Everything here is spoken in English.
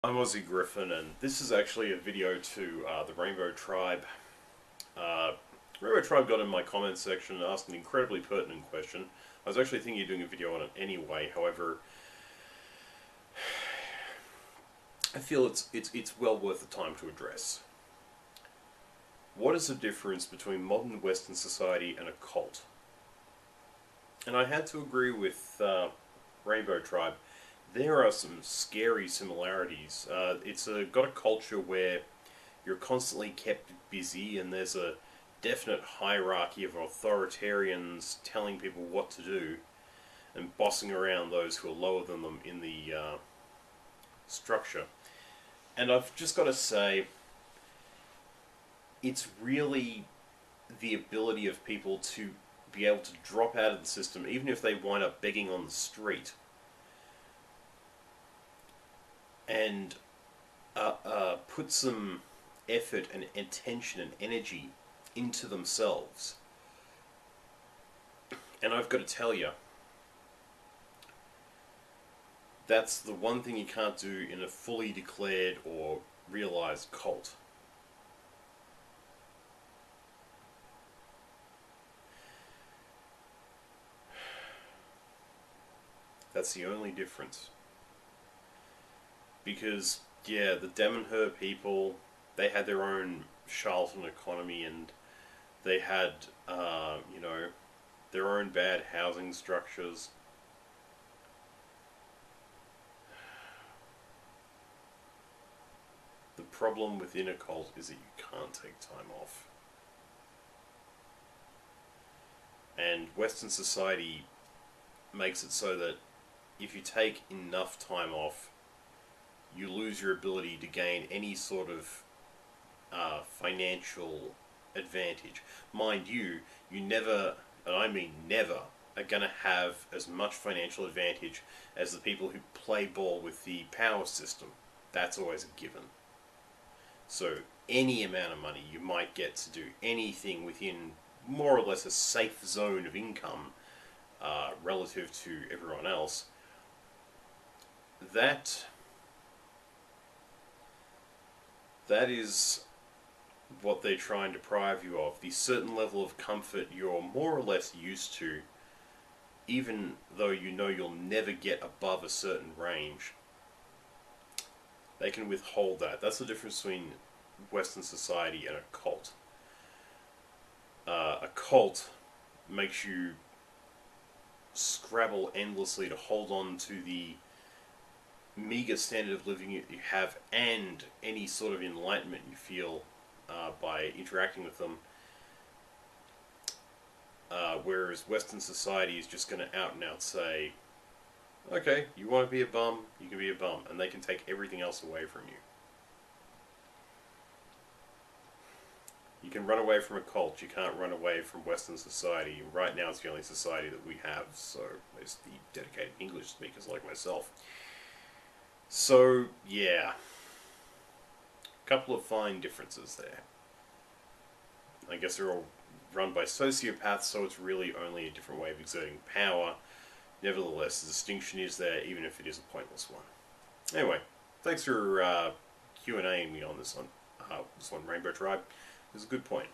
I'm Aussie Griffin, and this is actually a video to the Rainbow Tribe. Uh, Rainbow Tribe got in my comments section and asked an incredibly pertinent question. I was actually thinking of doing a video on it anyway. However, I feel it's well worth the time to address. What is the difference between modern Western society and a cult? And I had to agree with Rainbow Tribe. There are some scary similarities. Got a culture where you're constantly kept busy, and there's a definite hierarchy of authoritarians telling people what to do and bossing around those who are lower than them in the structure. And I've just got to say, it's really the ability of people to be able to drop out of the system, even if they wind up begging on the street, and put some effort and attention and energy into themselves. And I've got to tell you, that's the one thing you can't do in a fully declared or realized cult. That's the only difference. Because, yeah, the Damanhur people, they had their own charlatan economy, and they had, their own bad housing structures. The problem within a cult is that you can't take time off. And Western society makes it so that if you take enough time off, you lose your ability to gain any sort of financial advantage. Mind you, you never, and I mean never, are going to have as much financial advantage as the people who play ball with the power system. That's always a given. So any amount of money you might get to do anything within more or less a safe zone of income relative to everyone else, that is what they're trying to deprive you of. The certain level of comfort you're more or less used to, even though you know you'll never get above a certain range. They can withhold that. That's the difference between Western society and a cult. A cult makes you scrabble endlessly to hold on to the meager standard of living you have and any sort of enlightenment you feel by interacting with them. Whereas Western society is just going to out and out say, okay, you want to be a bum, you can be a bum, and they can take everything else away from you. You can run away from a cult, you can't run away from Western society. Right now it's the only society that we have, so it's the dedicated English speakers like myself. So, yeah. A couple of fine differences there. I guess they're all run by sociopaths, so it's really only a different way of exerting power. Nevertheless, the distinction is there, even if it is a pointless one. Anyway, thanks for Q&A'ing me on this one, Rainbow Tribe. It was a good point.